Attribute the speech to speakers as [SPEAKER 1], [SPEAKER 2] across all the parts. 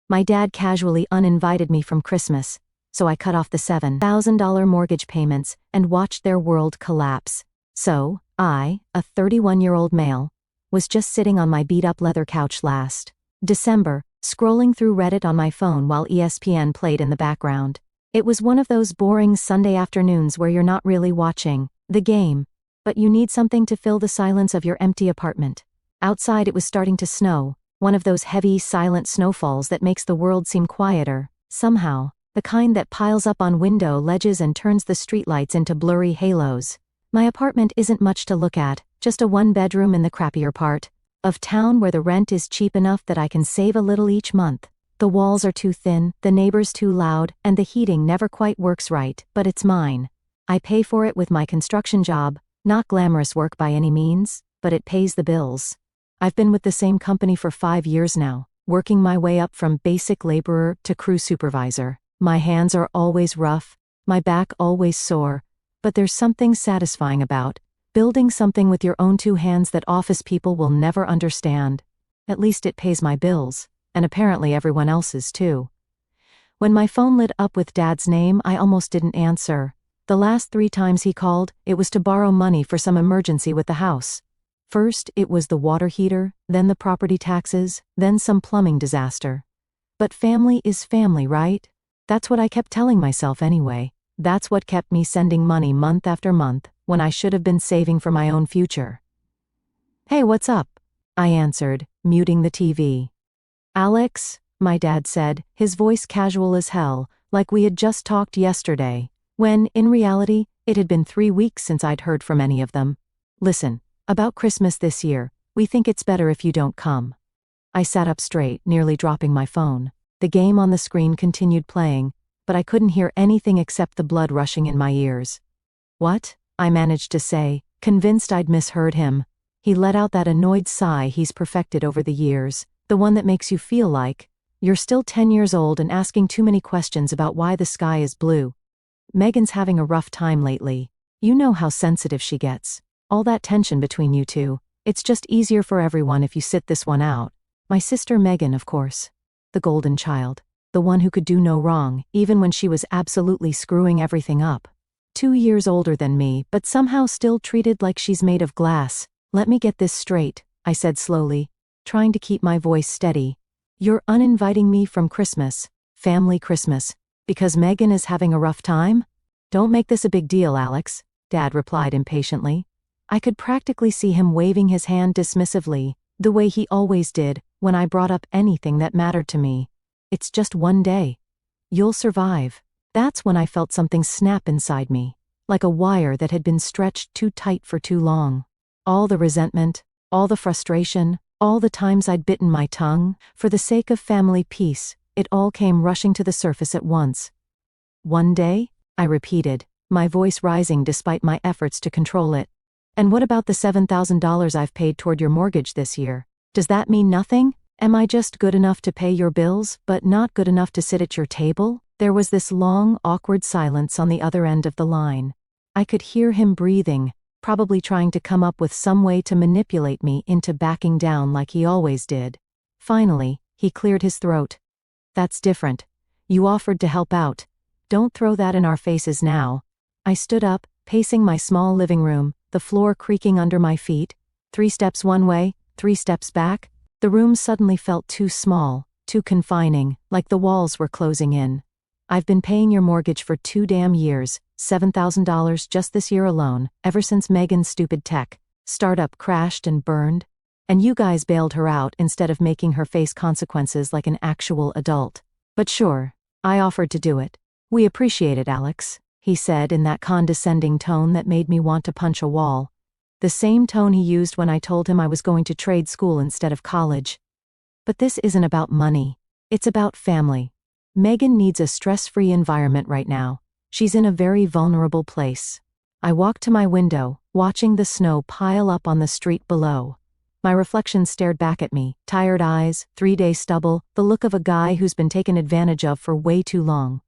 [SPEAKER 1] My dad casually uninvited me from Christmas, so I cut off the $7,000 mortgage payments and watched their world collapse. So, I, a 31-year-old male, was just sitting on my beat-up leather couch last December, scrolling through Reddit on my phone while ESPN played in the background. It was one of those boring Sunday afternoons where you're not really watching the game, but you need something to fill the silence of your empty apartment. Outside it was starting to snow, one of those heavy, silent snowfalls that makes the world seem quieter, somehow, the kind that piles up on window ledges and turns the streetlights into blurry halos. My apartment isn't much to look at, just a one-bedroom in the crappier part of town where the rent is cheap enough that I can save a little each month. The walls are too thin, the neighbors too loud, and the heating never quite works right, but it's mine. I pay for it with my construction job, not glamorous work by any means, but it pays the bills. I've been with the same company for 5 years now, working my way up from basic laborer to crew supervisor. My hands are always rough, my back always sore, but there's something satisfying about building something with your own two hands that office people will never understand. At least it pays my bills, and apparently everyone else's too. When my phone lit up with Dad's name, I almost didn't answer. The last 3 times he called, it was to borrow money for some emergency with the house. First, it was the water heater, then the property taxes, then some plumbing disaster. But family is family, right? That's what I kept telling myself anyway. That's what kept me sending money month after month, when I should have been saving for my own future. "Hey, what's up?" I answered, muting the TV. "Alex," my dad said, his voice casual as hell, like we had just talked yesterday, when, in reality, it had been 3 weeks since I'd heard from any of them. "Listen. About Christmas this year, we think it's better if you don't come." I sat up straight, nearly dropping my phone. The game on the screen continued playing, but I couldn't hear anything except the blood rushing in my ears. "What?" I managed to say, convinced I'd misheard him. He let out that annoyed sigh he's perfected over the years, the one that makes you feel like you're still 10 years old and asking too many questions about why the sky is blue. "Megan's having a rough time lately. You know how sensitive she gets. All that tension between you two. It's just easier for everyone if you sit this one out." My sister Megan, of course. The golden child. The one who could do no wrong, even when she was absolutely screwing everything up. 2 years older than me, but somehow still treated like she's made of glass. "Let me get this straight," I said slowly, trying to keep my voice steady. "You're uninviting me from Christmas, family Christmas, because Megan is having a rough time?" "Don't make this a big deal, Alex," Dad replied impatiently. I could practically see him waving his hand dismissively, the way he always did when I brought up anything that mattered to me. "It's just one day. You'll survive." That's when I felt something snap inside me, like a wire that had been stretched too tight for too long. All the resentment, all the frustration, all the times I'd bitten my tongue, for the sake of family peace, it all came rushing to the surface at once. "One day?" I repeated, my voice rising despite my efforts to control it. "And what about the $7,000 I've paid toward your mortgage this year? Does that mean nothing? Am I just good enough to pay your bills, but not good enough to sit at your table?" There was this long, awkward silence on the other end of the line. I could hear him breathing, probably trying to come up with some way to manipulate me into backing down like he always did. Finally, he cleared his throat. "That's different. You offered to help out. Don't throw that in our faces now." I stood up, pacing my small living room, the floor creaking under my feet. 3 steps one way, 3 steps back. The room suddenly felt too small, too confining, like the walls were closing in. "I've been paying your mortgage for 2 damn years, $7,000 just this year alone, ever since Megan's stupid tech startup crashed and burned. And you guys bailed her out instead of making her face consequences like an actual adult. But sure, I offered to do it. We appreciate it, Alex," he said in that condescending tone that made me want to punch a wall. The same tone he used when I told him I was going to trade school instead of college. But this isn't about money. It's about family. Megan needs a stress-free environment right now. She's in a very vulnerable place. I walked to my window, watching the snow pile up on the street below. My reflection stared back at me, tired eyes, 3-day stubble, the look of a guy who's been taken advantage of for way too long.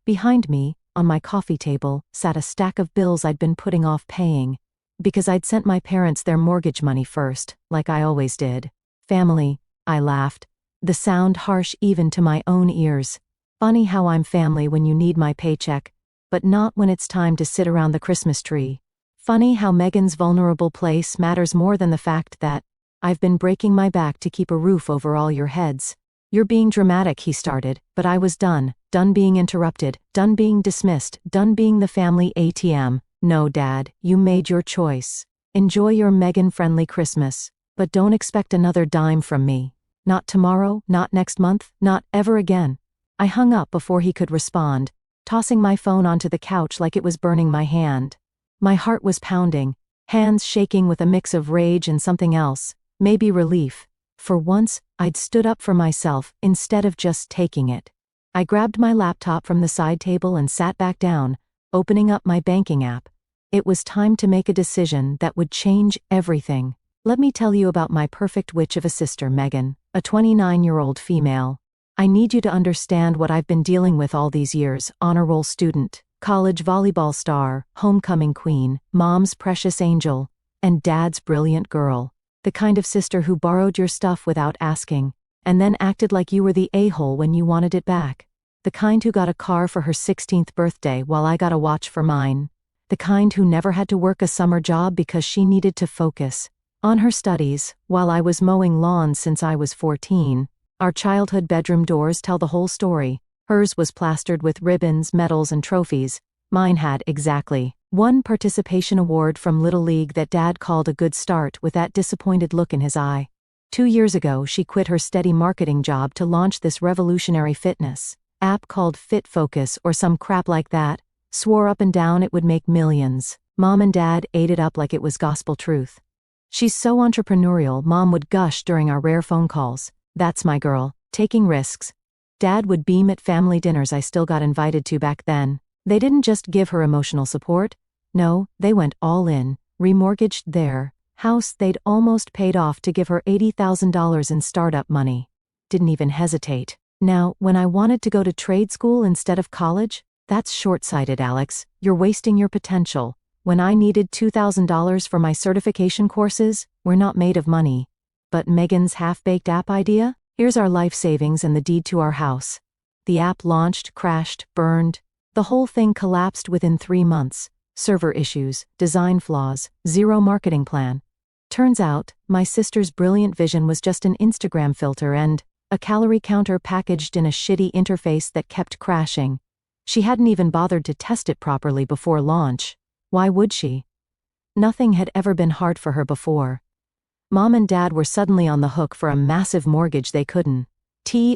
[SPEAKER 1] Behind me, on my coffee table, sat a stack of bills I'd been putting off paying, because I'd sent my parents their mortgage money first, like I always did. "Family," I laughed. the sound harsh even to my own ears. Funny how I'm family when you need my paycheck, but not when it's time to sit around the Christmas tree. Funny how Megan's vulnerable place matters more than the fact that I've been breaking my back to keep a roof over all your heads. You're being dramatic, he started, but I was done being interrupted, done being dismissed, done being the family ATM. No, Dad, you made your choice. Enjoy your Megan-friendly Christmas, but don't expect another dime from me. Not tomorrow, not next month, not ever again. I hung up before he could respond, tossing my phone onto the couch like it was burning my hand. My heart was pounding, hands shaking with a mix of rage and something else, maybe relief. For once, I'd stood up for myself instead of just taking it. I grabbed my laptop from the side table and sat back down, opening up my banking app. It was time to make a decision that would change everything. Let me tell you about my perfect witch of a sister, Megan, a 29-year-old female. I need you to understand what I've been dealing with all these years: honor roll student, college volleyball star, homecoming queen, mom's precious angel, and dad's brilliant girl. The kind of sister who borrowed your stuff without asking, and then acted like you were the a-hole when you wanted it back. The kind who got a car for her 16th birthday while I got a watch for mine. The kind who never had to work a summer job because she needed to focus on her studies, while I was mowing lawns since I was 14. Our childhood bedroom doors tell the whole story. Hers was plastered with ribbons, medals, and trophies. Mine had exactly one participation award from Little League that Dad called a good start with that disappointed look in his eye. 2 years ago, she quit her steady marketing job to launch this revolutionary fitness app called Fit Focus or some crap like that. Swore up and down it would make millions. Mom and Dad ate it up like it was gospel truth. She's so entrepreneurial, Mom would gush during our rare phone calls. That's my girl, taking risks. Dad would beam at family dinners I still got invited to back then. They didn't just give her emotional support. No, they went all in, remortgaged their house they'd almost paid off to give her $80,000 in startup money. Didn't even hesitate. Now, when I wanted to go to trade school instead of college, that's short-sighted, Alex. You're wasting your potential. When I needed $2,000 for my certification courses, we're not made of money. But Megan's half-baked app idea? Here's our life savings and the deed to our house. The app launched, crashed, burned. The whole thing collapsed within 3 months. Server issues, design flaws, zero marketing plan. Turns out, my sister's brilliant vision was just an Instagram filter and a calorie counter packaged in a shitty interface that kept crashing. She hadn't even bothered to test it properly before launch. Why would she? Nothing had ever been hard for her before. Mom and Dad were suddenly on the hook for a massive mortgage they couldn't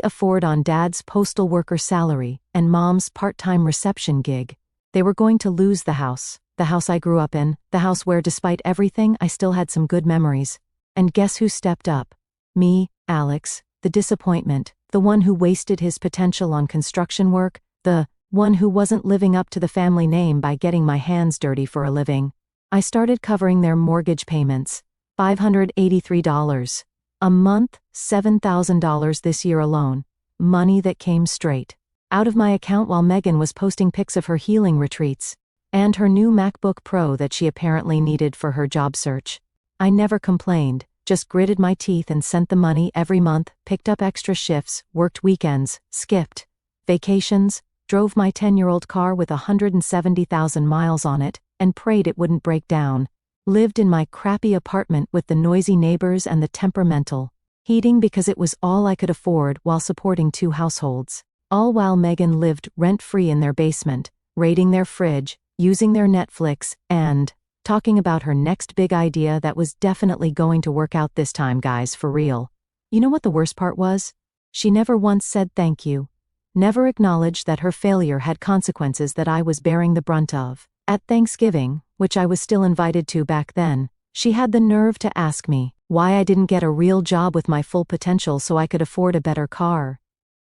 [SPEAKER 1] afford on Dad's postal worker salary and Mom's part-time reception gig. They were going to lose the house I grew up in, the house where, despite everything, I still had some good memories. And guess who stepped up? Me, Alex, the disappointment, the one who wasted his potential on construction work, the one who wasn't living up to the family name by getting my hands dirty for a living. I started covering their mortgage payments, $583 a month, $7,000 this year alone. Money that came straight out of my account while Megan was posting pics of her healing retreats and her new MacBook Pro that she apparently needed for her job search. I never complained, just gritted my teeth and sent the money every month, picked up extra shifts, worked weekends, skipped vacations, drove my 10-year-old car with 170,000 miles on it, and prayed it wouldn't break down. Lived in my crappy apartment with the noisy neighbors and the temperamental heating because it was all I could afford while supporting 2 households. All while Megan lived rent-free in their basement, raiding their fridge, using their Netflix, and talking about her next big idea that was definitely going to work out this time, guys, for real. You know what the worst part was? She never once said thank you. Never acknowledged that her failure had consequences that I was bearing the brunt of. At Thanksgiving, which I was still invited to back then, she had the nerve to ask me why I didn't get a real job with my full potential so I could afford a better car.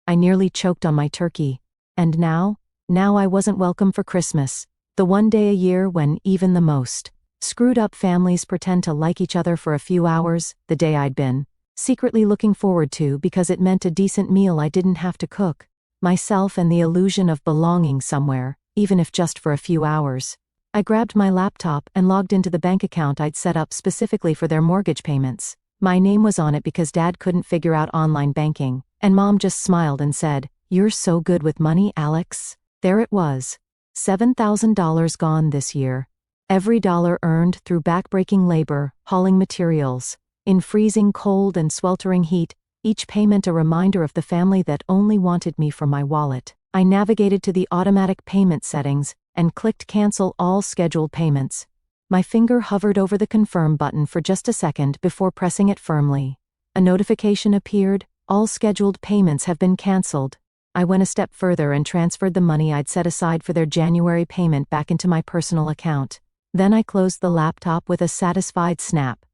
[SPEAKER 1] I nearly choked on my turkey. And now I wasn't welcome for Christmas, the one day a year when even the most screwed up families pretend to like each other for a few hours, the day I'd been secretly looking forward to because it meant a decent meal I didn't have to cook myself and the illusion of belonging somewhere, even if just for a few hours. I grabbed my laptop and logged into the bank account I'd set up specifically for their mortgage payments. My name was on it because Dad couldn't figure out online banking, and Mom just smiled and said, "You're so good with money, Alex." There it was. $7,000 gone this year. Every dollar earned through backbreaking labor, hauling materials. In freezing cold and sweltering heat, each payment a reminder of the family that only wanted me for my wallet. I navigated to the automatic payment settings and clicked cancel all scheduled payments. My finger hovered over the confirm button for just a second before pressing it firmly. A notification appeared, "All scheduled payments have been canceled." I went a step further and transferred the money I'd set aside for their January payment back into my personal account. Then I closed the laptop with a satisfied snap.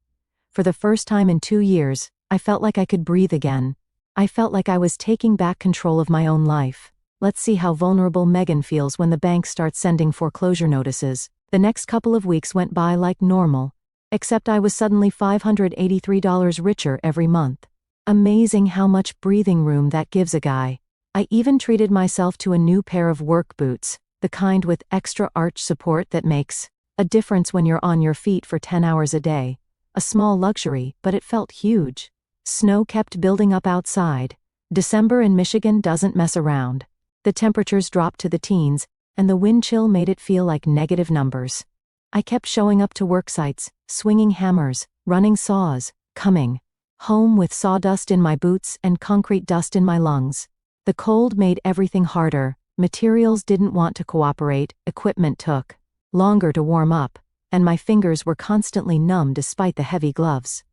[SPEAKER 1] For the first time in 2 years, I felt like I could breathe again. I felt like I was taking back control of my own life. Let's see how vulnerable Megan feels when the bank starts sending foreclosure notices. The next couple of weeks went by like normal, except I was suddenly $583 richer every month. Amazing how much breathing room that gives a guy. I even treated myself to a new pair of work boots, the kind with extra arch support that makes a difference when you're on your feet for 10 hours a day. A small luxury, but it felt huge. Snow kept building up outside. December in Michigan doesn't mess around. The temperatures dropped to the teens, and the wind chill made it feel like negative numbers. I kept showing up to work sites, swinging hammers, running saws, coming home with sawdust in my boots and concrete dust in my lungs. The cold made everything harder. Materials didn't want to cooperate, equipment took longer to warm up, and my fingers were constantly numb despite the heavy gloves.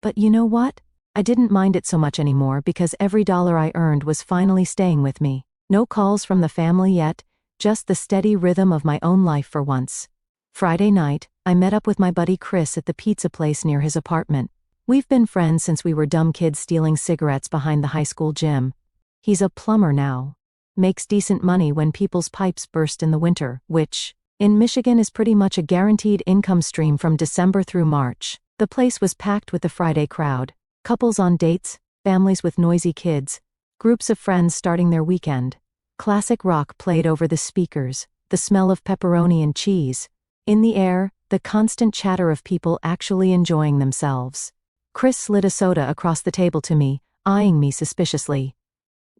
[SPEAKER 1] But you know what? I didn't mind it so much anymore because every dollar I earned was finally staying with me. No calls from the family yet, just the steady rhythm of my own life for once. Friday night, I met up with my buddy Chris at the pizza place near his apartment. We've been friends since we were dumb kids stealing cigarettes behind the high school gym. He's a plumber now. Makes decent money when people's pipes burst in the winter, which, in Michigan, is pretty much a guaranteed income stream from December through March. The place was packed with the Friday crowd. Couples on dates, families with noisy kids, groups of friends starting their weekend. Classic rock played over the speakers, the smell of pepperoni and cheese. In the air, the constant chatter of people actually enjoying themselves. Chris slid a soda across the table to me, eyeing me suspiciously.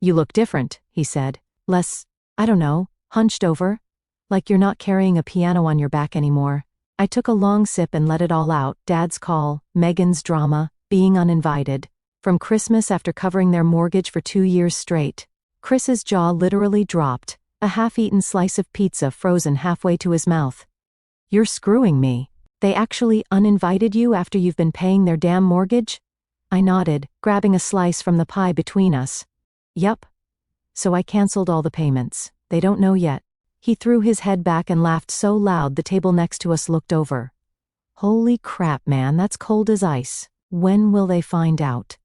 [SPEAKER 1] "You look different," he said. "Less, I don't know, hunched over? Like you're not carrying a piano on your back anymore." I took a long sip and let it all out. Dad's call, Megan's drama, being uninvited. From Christmas after covering their mortgage for 2 years straight. Chris's jaw literally dropped, a half-eaten slice of pizza frozen halfway to his mouth. "You're screwing me. They actually uninvited you after you've been paying their damn mortgage?" I nodded, grabbing a slice from the pie between us. "Yup. So I canceled all the payments. They don't know yet." He threw his head back and laughed so loud the table next to us looked over. "Holy crap, man, that's cold as ice. When will they find out?"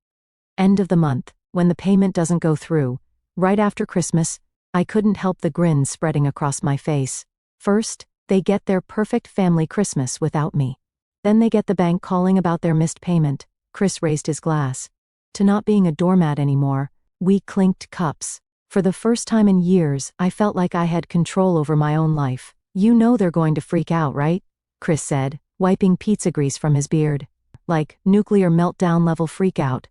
[SPEAKER 1] End of the month, when the payment doesn't go through. Right after Christmas, I couldn't help the grin spreading across my face. First, they get their perfect family Christmas without me. Then they get the bank calling about their missed payment. Chris raised his glass. To not being a doormat anymore, we clinked cups. For the first time in years, I felt like I had control over my own life. "You know they're going to freak out, right?" Chris said, wiping pizza grease from his beard. "Like, nuclear meltdown level freakout."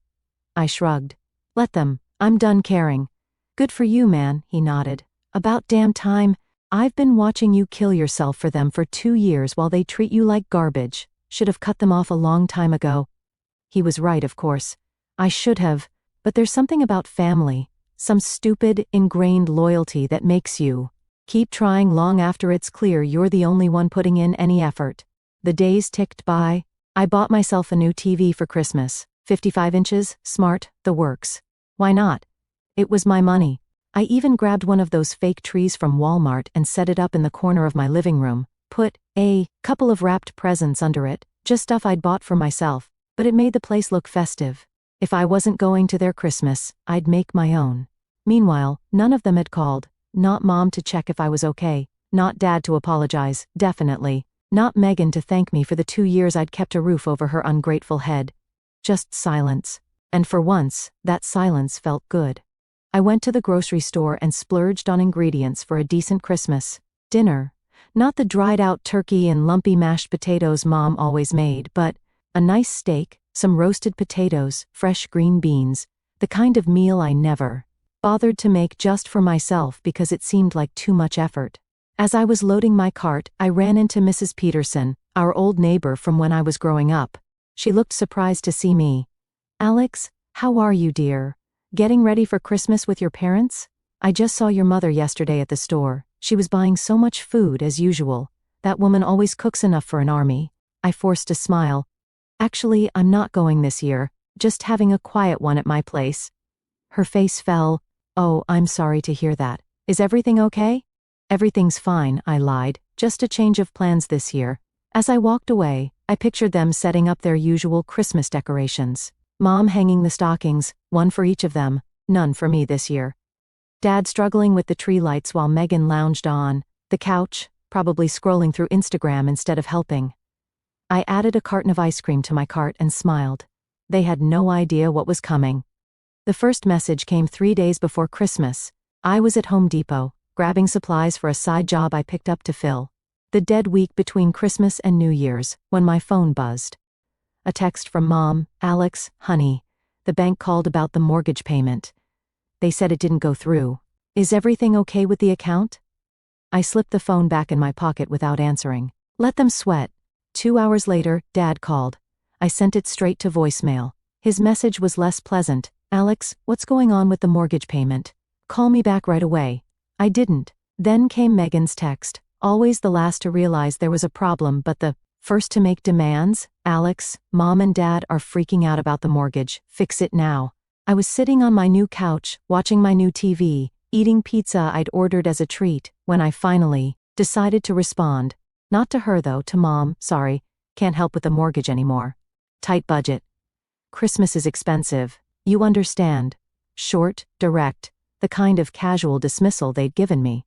[SPEAKER 1] I shrugged. "Let them. I'm done caring." "Good for you, man," he nodded. "About damn time. I've been watching you kill yourself for them for 2 years while they treat you like garbage. Should have cut them off a long time ago." He was right, of course. I should have, but there's something about family, some stupid, ingrained loyalty that makes you keep trying long after it's clear you're the only one putting in any effort. The days ticked by. I bought myself a new TV for Christmas, 55 inches, smart, the works. Why not? It was my money. I even grabbed one of those fake trees from Walmart and set it up in the corner of my living room, put a couple of wrapped presents under it, just stuff I'd bought for myself, but it made the place look festive. If I wasn't going to their Christmas, I'd make my own. Meanwhile, none of them had called. Not Mom to check if I was okay. Not Dad to apologize, definitely. Not Megan to thank me for the 2 years I'd kept a roof over her ungrateful head. Just silence. And for once, that silence felt good. I went to the grocery store and splurged on ingredients for a decent Christmas dinner. Not the dried-out turkey and lumpy mashed potatoes Mom always made, but a nice steak, some roasted potatoes, fresh green beans, the kind of meal I never bothered to make just for myself because it seemed like too much effort. As I was loading my cart, I ran into Mrs. Peterson, our old neighbor from when I was growing up. She looked surprised to see me. "Alex, how are you, dear? Getting ready for Christmas with your parents? I just saw your mother yesterday at the store. She was buying so much food as usual. That woman always cooks enough for an army." I forced a smile. "Actually, I'm not going this year, just having a quiet one at my place." Her face fell. "Oh, I'm sorry to hear that. Is everything okay?" "Everything's fine," I lied, "just a change of plans this year." As I walked away, I pictured them setting up their usual Christmas decorations. Mom hanging the stockings, one for each of them, none for me this year. Dad struggling with the tree lights while Megan lounged on the couch, probably scrolling through Instagram instead of helping. I added a carton of ice cream to my cart and smiled. They had no idea what was coming. The first message came 3 days before Christmas. I was at Home Depot, grabbing supplies for a side job I picked up to fill the dead week between Christmas and New Year's, when my phone buzzed. A text from Mom. "Alex, honey, the bank called about the mortgage payment. They said it didn't go through. Is everything okay with the account?" I slipped the phone back in my pocket without answering. Let them sweat. 2 hours later, Dad called. I sent it straight to voicemail. His message was less pleasant. "Alex, what's going on with the mortgage payment? Call me back right away." I didn't. Then came Megan's text. Always the last to realize there was a problem, but the first to make demands. "Alex, Mom and Dad are freaking out about the mortgage. Fix it now." I was sitting on my new couch, watching my new TV, eating pizza I'd ordered as a treat, when I finally decided to respond. Not to her though, to Mom. "Sorry, can't help with the mortgage anymore. Tight budget. Christmas is expensive. You understand." Short, direct, the kind of casual dismissal they'd given me.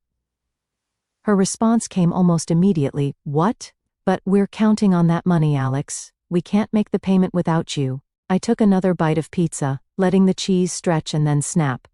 [SPEAKER 1] Her response came almost immediately. "What? But we're counting on that money, Alex. We can't make the payment without you." I took another bite of pizza, letting the cheese stretch and then snap.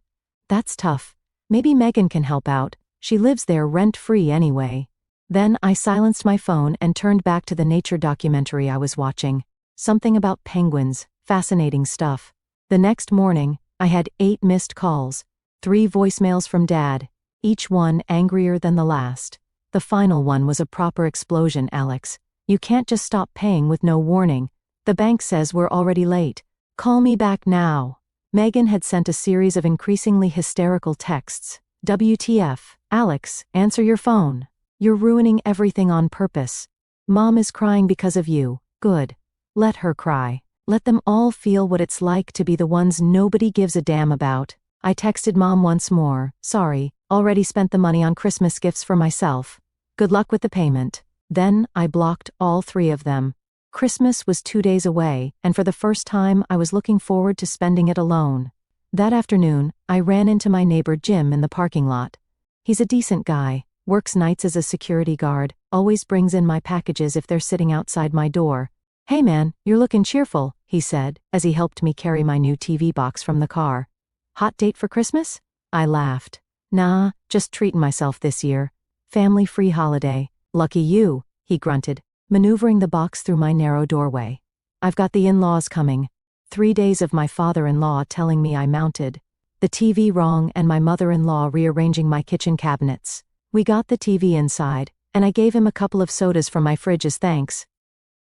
[SPEAKER 1] "That's tough. Maybe Megan can help out. She lives there rent-free anyway." Then I silenced my phone and turned back to the nature documentary I was watching. Something about penguins, fascinating stuff. The next morning, I had 8 missed calls, 3 voicemails from Dad, each one angrier than the last. The final one was a proper explosion. "Alex, you can't just stop paying with no warning. The bank says we're already late. Call me back now." Megan had sent a series of increasingly hysterical texts. "WTF, Alex, answer your phone. You're ruining everything on purpose. Mom is crying because of you. Good. Let her cry. Let them all feel what it's like to be the ones nobody gives a damn about." I texted Mom once more. "Sorry, already spent the money on Christmas gifts for myself. Good luck with the payment." Then I blocked all 3 of them. Christmas was 2 days away, and for the first time I was looking forward to spending it alone. That afternoon, I ran into my neighbor Jim in the parking lot. He's a decent guy, works nights as a security guard, always brings in my packages if they're sitting outside my door. "Hey man, you're looking cheerful," he said, as he helped me carry my new TV box from the car. "Hot date for Christmas?" I laughed. "Nah, just treating myself this year. Family-free holiday." "Lucky you," he grunted, maneuvering the box through my narrow doorway. "I've got the in-laws coming. 3 days of my father-in-law telling me I mounted the TV wrong and my mother-in-law rearranging my kitchen cabinets. We got the TV inside, and I gave him a couple of sodas from my fridge as thanks."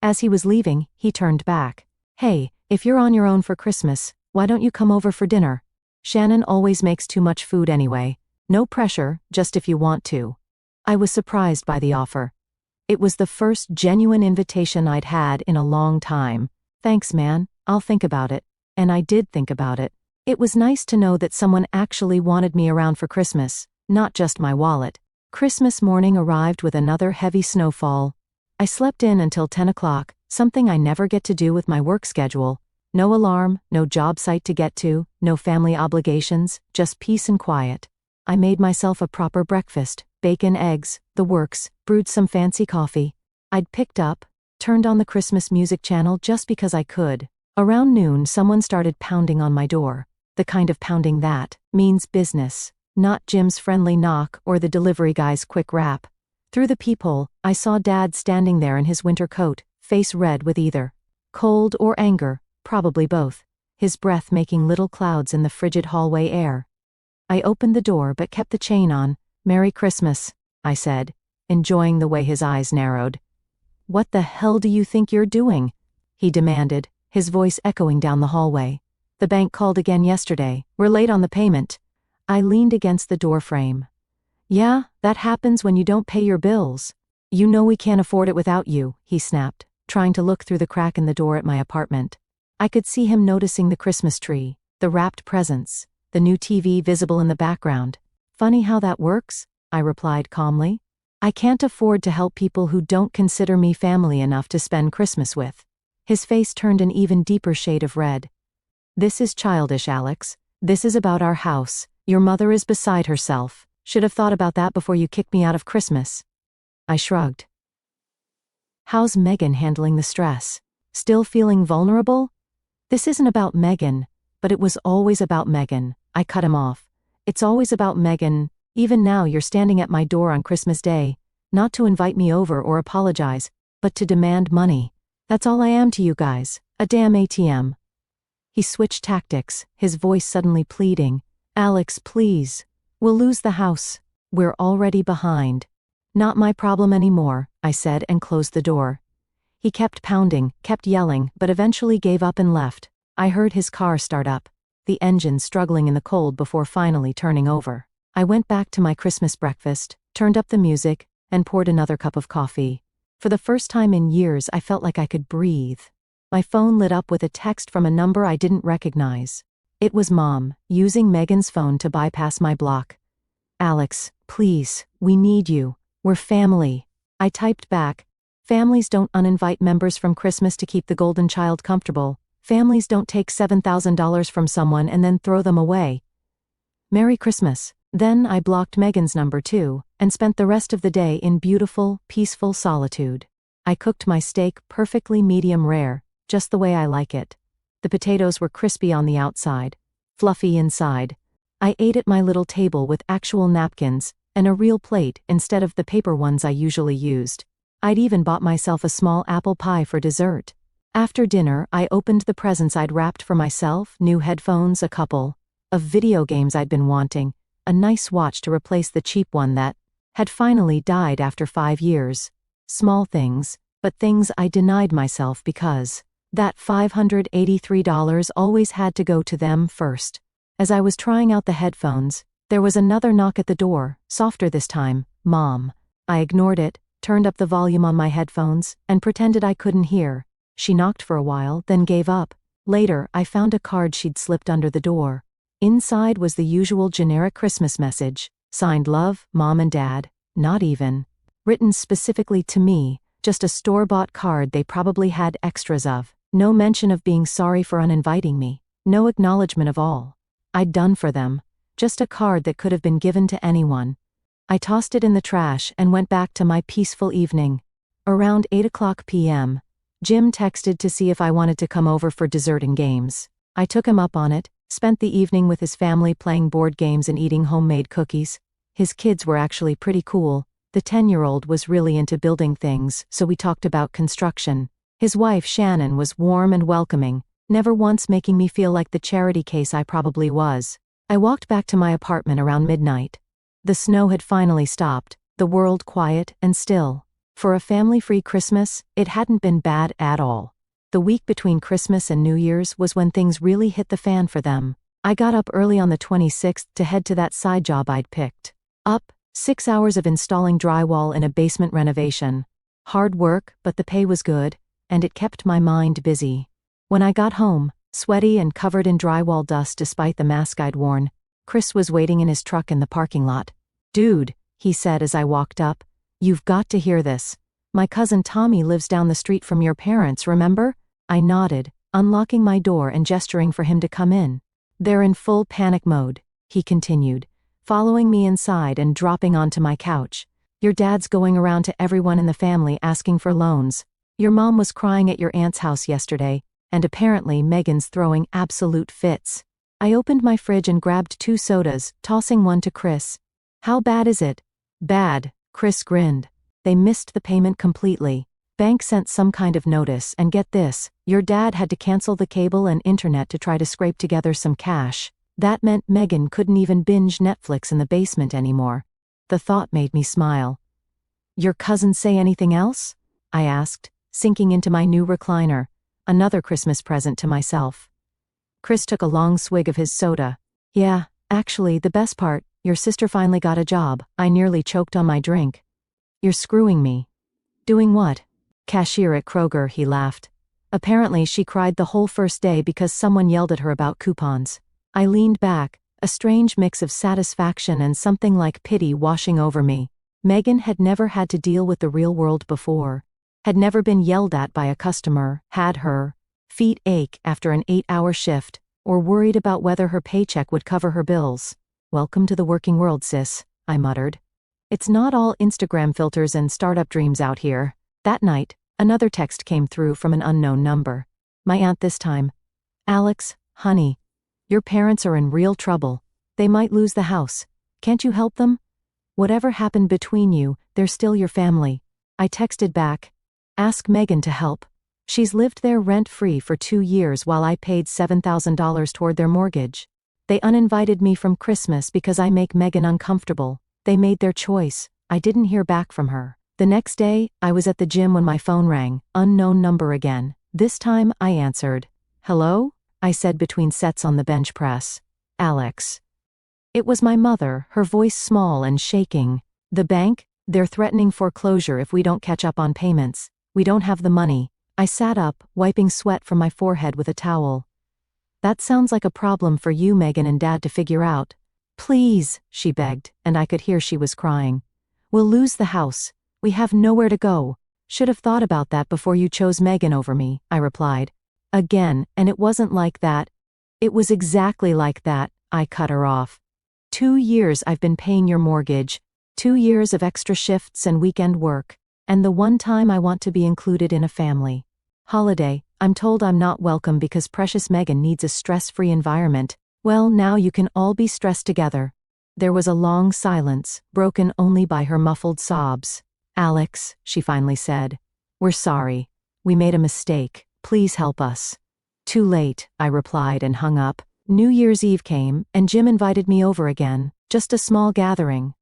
[SPEAKER 1] As he was leaving, he turned back. "Hey, if you're on your own for Christmas, why don't you come over for dinner? Shannon always makes too much food anyway. No pressure, just if you want to." I was surprised by the offer. It was the first genuine invitation I'd had in a long time. "Thanks, man, I'll think about it." And I did think about it. It was nice to know that someone actually wanted me around for Christmas, not just my wallet. Christmas morning arrived with another heavy snowfall. I slept in until 10 o'clock, something I never get to do with my work schedule. No alarm, no job site to get to, no family obligations, just peace and quiet. I made myself a proper breakfast, bacon, eggs, the works, brewed some fancy coffee. I'd picked up, turned on the Christmas music channel just because I could. Around noon, someone started pounding on my door. The kind of pounding that means business, not Jim's friendly knock or the delivery guy's quick rap. Through the peephole, I saw Dad standing there in his winter coat, face red with either cold or anger, Probably both, his breath making little clouds in the frigid hallway air. I opened the door but kept the chain on. "Merry Christmas," I said, enjoying the way his eyes narrowed. "What the hell do you think you're doing?" he demanded, his voice echoing down the hallway. "The bank called again yesterday. We're late on the payment." I leaned against the doorframe. "Yeah, that happens when you don't pay your bills. You know we can't afford it without you," he snapped, trying to look through the crack in the door at my apartment. I could see him noticing the Christmas tree, the wrapped presents, the new TV visible in the background. "Funny how that works," I replied calmly. "I can't afford to help people who don't consider me family enough to spend Christmas with." His face turned an even deeper shade of red. "This is childish, Alex. This is about our house. Your mother is beside herself. Should have thought about that before you kicked me out of Christmas." I shrugged. "How's Megan handling the stress? Still feeling vulnerable?" "This isn't about Megan, but it was always about Megan," I cut him off. "It's always about Megan. Even now you're standing at my door on Christmas Day, not to invite me over or apologize, but to demand money. That's all I am to you guys, a damn ATM." He switched tactics, his voice suddenly pleading. "Alex, please. We'll lose the house. We're already behind." "Not my problem anymore," I said and closed the door. He kept pounding, kept yelling, but eventually gave up and left. I heard his car start up, the engine struggling in the cold before finally turning over. I went back to my Christmas breakfast, turned up the music, and poured another cup of coffee. For the first time in years, I felt like I could breathe. My phone lit up with a text from a number I didn't recognize. It was Mom, using Megan's phone to bypass my block. "Alex, please, we need you. We're family." I typed back, "Families don't uninvite members from Christmas to keep the golden child comfortable. Families don't take $7,000 from someone and then throw them away. Merry Christmas." Then I blocked Megan's number too, and spent the rest of the day in beautiful, peaceful solitude. I cooked my steak perfectly medium rare, just the way I like it. The potatoes were crispy on the outside, fluffy inside. I ate at my little table with actual napkins, and a real plate instead of the paper ones I usually used. I'd even bought myself a small apple pie for dessert. After dinner, I opened the presents I'd wrapped for myself, new headphones, a couple of video games I'd been wanting, a nice watch to replace the cheap one that had finally died after 5 years. Small things, but things I denied myself because that $583 always had to go to them first. As I was trying out the headphones, there was another knock at the door, softer this time. Mom. I ignored it, turned up the volume on my headphones, and pretended I couldn't hear. She knocked for a while, then gave up. Later, I found a card she'd slipped under the door. Inside was the usual generic Christmas message, signed Love, Mom and Dad, not even written specifically to me, just a store-bought card they probably had extras of. No mention of being sorry for uninviting me, no acknowledgement of all I'd done for them, just a card that could have been given to anyone. I tossed it in the trash and went back to my peaceful evening. Around 8:00 p.m., Jim texted to see if I wanted to come over for dessert and games. I took him up on it, spent the evening with his family playing board games and eating homemade cookies. His kids were actually pretty cool. The 10-year-old was really into building things, so we talked about construction. His wife, Shannon, was warm and welcoming, never once making me feel like the charity case I probably was. I walked back to my apartment around midnight. The snow had finally stopped, the world quiet and still. For a family-free Christmas, it hadn't been bad at all. The week between Christmas and New Year's was when things really hit the fan for them. I got up early on the 26th to head to that side job I'd picked up. 6 hours of installing drywall in a basement renovation. Hard work, but the pay was good, and it kept my mind busy. When I got home, sweaty and covered in drywall dust despite the mask I'd worn, Chris was waiting in his truck in the parking lot. "Dude," he said as I walked up, "you've got to hear this. My cousin Tommy lives down the street from your parents, remember?" I nodded, unlocking my door and gesturing for him to come in. "They're in full panic mode," he continued, following me inside and dropping onto my couch. "Your dad's going around to everyone in the family asking for loans. Your mom was crying at your aunt's house yesterday, and apparently Megan's throwing absolute fits." I opened my fridge and grabbed 2 sodas, tossing one to Chris. "How bad is it?" "Bad," Chris grinned. "They missed the payment completely. Bank sent some kind of notice, and get this, your dad had to cancel the cable and internet to try to scrape together some cash. That meant Megan couldn't even binge Netflix in the basement anymore. The thought made me smile. Your cousin say anything else? I asked, sinking into my new recliner, another Christmas present to myself. Chris took a long swig of his soda. Yeah, actually, the best part, your sister finally got a job. I nearly choked on my drink. You're screwing me. Doing what? Cashier at Kroger, he laughed. Apparently she cried the whole first day because someone yelled at her about coupons. I leaned back, a strange mix of satisfaction and something like pity washing over me. Megan had never had to deal with the real world before. Had never been yelled at by a customer, had her feet ache after an 8-hour shift, or worried about whether her paycheck would cover her bills. Welcome to the working world, sis, I muttered. It's not all Instagram filters and startup dreams out here. That night, another text came through from an unknown number. My aunt this time. Alex, honey, your parents are in real trouble. They might lose the house. Can't you help them? Whatever happened between you, they're still your family. I texted back. Ask Megan to help. She's lived there rent-free for 2 years while I paid $7,000 toward their mortgage. They uninvited me from Christmas because I make Megan uncomfortable. They made their choice. I didn't hear back from her. The next day, I was at the gym when my phone rang, unknown number again. This time, I answered. Hello? I said between sets on the bench press. Alex. It was my mother, her voice small and shaking. The bank? They're threatening foreclosure if we don't catch up on payments. We don't have the money. I sat up, wiping sweat from my forehead with a towel. That sounds like a problem for you, Megan, and Dad to figure out. Please, she begged, and I could hear she was crying. We'll lose the house. We have nowhere to go. Should have thought about that before you chose Megan over me, I replied. Again, and it wasn't like that. It was exactly like that, I cut her off. 2 years I've been paying your mortgage, 2 years of extra shifts and weekend work, and the one time I want to be included in a family holiday. I'm told I'm not welcome because precious Megan needs a stress-free environment. Well, now you can all be stressed together. There was a long silence, broken only by her muffled sobs. Alex, she finally said. We're sorry. We made a mistake. Please help us. Too late, I replied and hung up. New Year's Eve came, and Jim invited me over again, just a small gathering.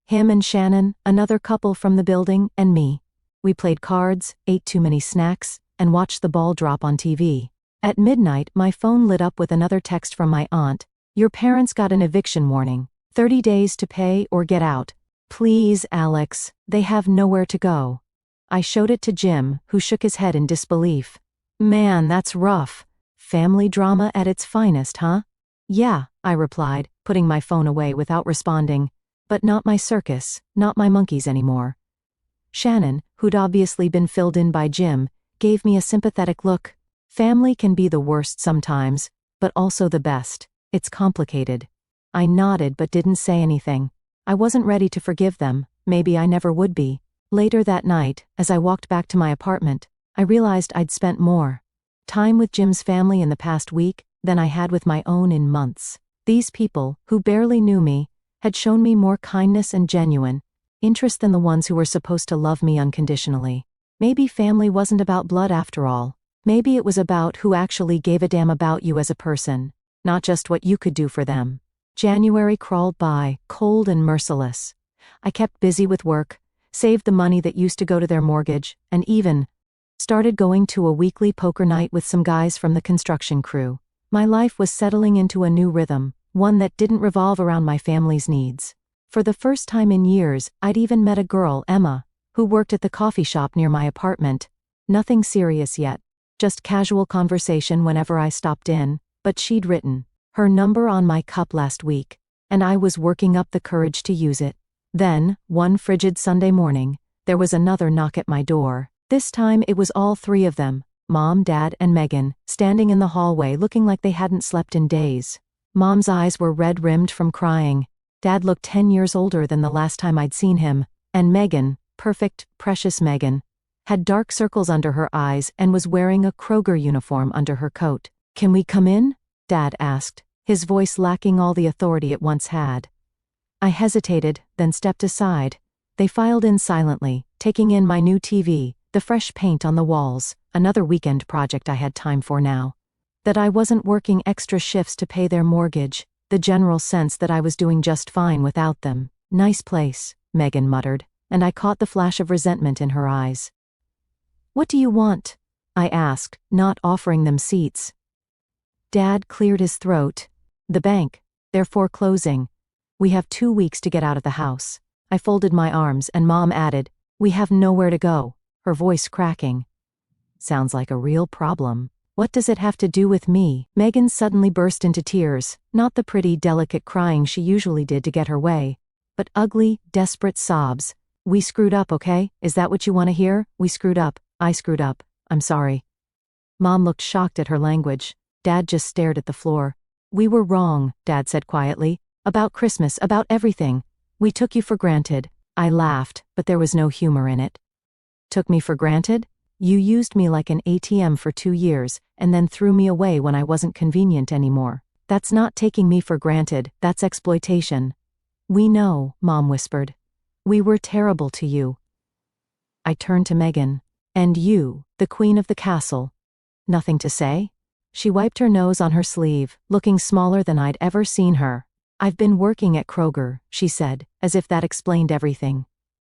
[SPEAKER 1] Him and Shannon, another couple from the building, and me. We played cards, ate too many snacks, and watched the ball drop on TV. At midnight, my phone lit up with another text from my aunt. Your parents got an eviction warning. 30 days to pay or get out. Please, Alex, they have nowhere to go. I showed it to Jim, who shook his head in disbelief. Man, that's rough. Family drama at its finest, huh? Yeah, I replied, putting my phone away without responding. But not my circus, not my monkeys anymore. Shannon, who'd obviously been filled in by Jim, gave me a sympathetic look. Family can be the worst sometimes, but also the best. It's complicated. I nodded but didn't say anything. I wasn't ready to forgive them, maybe I never would be. Later that night, as I walked back to my apartment, I realized I'd spent more time with Jim's family in the past week than I had with my own in months. These people, who barely knew me, had shown me more kindness and genuine interest than the ones who were supposed to love me unconditionally. Maybe family wasn't about blood after all. Maybe it was about who actually gave a damn about you as a person, not just what you could do for them. January crawled by, cold and merciless. I kept busy with work, saved the money that used to go to their mortgage, and even started going to a weekly poker night with some guys from the construction crew. My life was settling into a new rhythm, one that didn't revolve around my family's needs. For the first time in years, I'd even met a girl, Emma, who worked at the coffee shop near my apartment. Nothing serious yet, just casual conversation whenever I stopped in, but she'd written her number on my cup last week, and I was working up the courage to use it. Then, one frigid Sunday morning, there was another knock at my door. This time it was all 3 of them, Mom, Dad, and Megan, standing in the hallway looking like they hadn't slept in days. Mom's eyes were red-rimmed from crying. Dad looked 10 years older than the last time I'd seen him, and Megan, perfect, precious Megan, had dark circles under her eyes and was wearing a Kroger uniform under her coat. Can we come in? Dad asked, his voice lacking all the authority it once had. I hesitated, then stepped aside. They filed in silently, taking in my new TV, The fresh paint on the walls, another weekend project I had time for now. That I wasn't working extra shifts to pay their mortgage, the general sense that I was doing just fine without them. Nice place, Megan muttered, and I caught the flash of resentment in her eyes. What do you want? I asked, not offering them seats. Dad cleared his throat. The bank. They're foreclosing. We have 2 weeks to get out of the house. I folded my arms and Mom added, we have nowhere to go, her voice cracking. Sounds like a real problem. What does it have to do with me? Megan suddenly burst into tears, not the pretty, delicate crying she usually did to get her way, but ugly, desperate sobs. We screwed up, okay? Is that what you want to hear? We screwed up. I screwed up. I'm sorry. Mom looked shocked at her language. Dad just stared at the floor. We were wrong, Dad said quietly. About Christmas, about everything. We took you for granted. I laughed, but there was no humor in it. Took me for granted? You used me like an ATM for 2 years, and then threw me away when I wasn't convenient anymore. That's not taking me for granted, that's exploitation. We know, Mom whispered. We were terrible to you. I turned to Megan. And you, the queen of the castle. Nothing to say? She wiped her nose on her sleeve, looking smaller than I'd ever seen her. I've been working at Kroger, she said, as if that explained everything.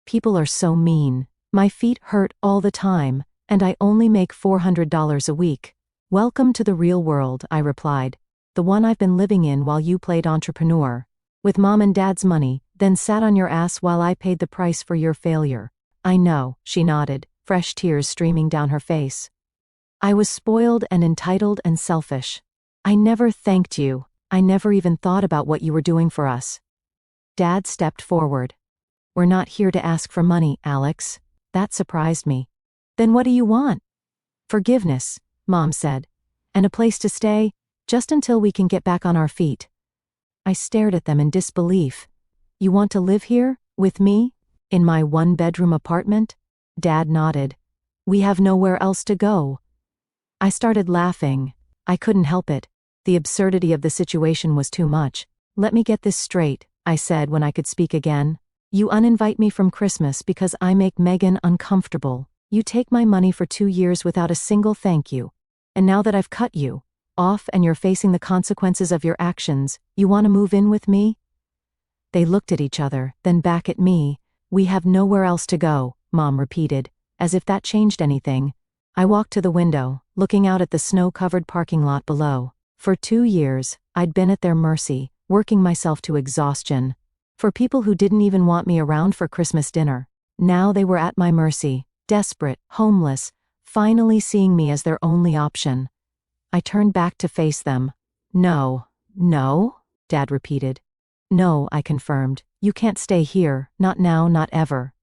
[SPEAKER 1] People are so mean. My feet hurt all the time, and I only make $400 a week. Welcome to the real world, I replied. The one I've been living in while you played entrepreneur. With Mom and Dad's money, then sat on your ass while I paid the price for your failure. I know, she nodded, fresh tears streaming down her face. I was spoiled and entitled and selfish. I never thanked you. I never even thought about what you were doing for us. Dad stepped forward. We're not here to ask for money, Alex. That surprised me. Then what do you want? Forgiveness, Mom said. And a place to stay, just until we can get back on our feet. I stared at them in disbelief. You want to live here, with me? In my 1-bedroom apartment? Dad nodded. We have nowhere else to go. I started laughing. I couldn't help it. The absurdity of the situation was too much. Let me get this straight, I said when I could speak again. You uninvite me from Christmas because I make Megan uncomfortable. You take my money for 2 years without a single thank you. And now that I've cut you off and you're facing the consequences of your actions, you want to move in with me? They looked at each other, then back at me. We have nowhere else to go, Mom repeated, as if that changed anything. I walked to the window, looking out at the snow-covered parking lot below. For 2 years, I'd been at their mercy, working myself to exhaustion. For people who didn't even want me around for Christmas dinner. Now they were at my mercy, desperate, homeless, finally seeing me as their only option. I turned back to face them. No, Dad repeated. No, I confirmed. You can't stay here, not now, not ever.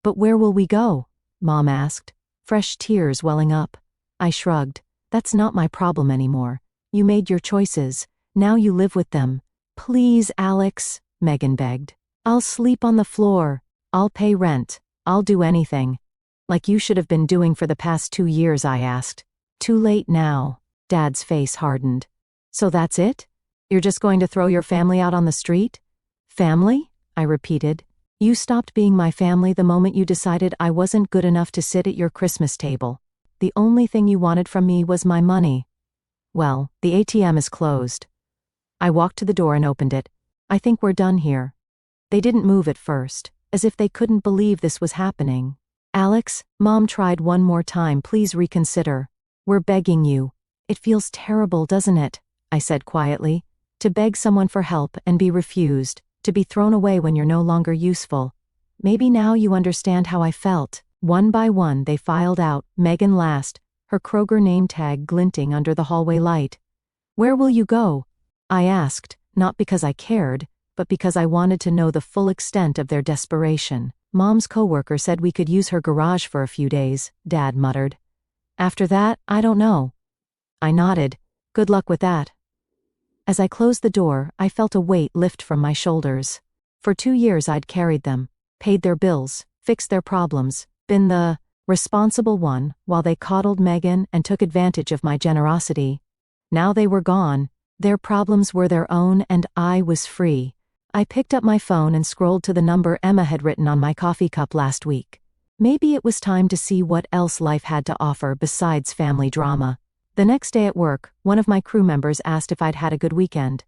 [SPEAKER 1] But where will we go? Mom asked, fresh tears welling up. I shrugged. That's not my problem anymore. You made your choices. Now you live with them. Please, Alex, Megan begged. I'll sleep on the floor. I'll pay rent. I'll do anything. Like you should have been doing for the past 2 years, I asked. Too late now. Dad's face hardened. So that's it? You're just going to throw your family out on the street? Family? I repeated. You stopped being my family the moment you decided I wasn't good enough to sit at your Christmas table. The only thing you wanted from me was my money. Well, the ATM is closed. I walked to the door and opened it. I think we're done here. They didn't move at first, as if they couldn't believe this was happening. Alex, Mom tried one more time, please reconsider. We're begging you. It feels terrible, doesn't it? I said quietly. To beg someone for help and be refused, to be thrown away when you're no longer useful. Maybe now you understand how I felt. One by one they filed out, Megan last, her Kroger name tag glinting under the hallway light. Where will you go? I asked, not because I cared, but because I wanted to know the full extent of their desperation. Mom's coworker said we could use her garage for a few days, Dad muttered. After that, I don't know. I nodded. Good luck with that. As I closed the door, I felt a weight lift from my shoulders. For 2 years I'd carried them, paid their bills, fixed their problems, been the responsible one while they coddled Megan and took advantage of my generosity. Now they were gone. Their problems were their own and I was free. I picked up my phone and scrolled to the number Emma had written on my coffee cup last week. Maybe it was time to see what else life had to offer besides family drama. The next day at work, one of my crew members asked if I'd had a good weekend.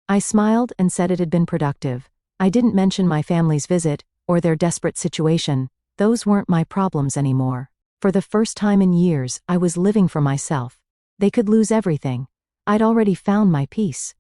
[SPEAKER 1] I smiled and said it had been productive. I didn't mention my family's visit, or their desperate situation. Those weren't my problems anymore. For the first time in years, I was living for myself. They could lose everything. I'd already found my peace.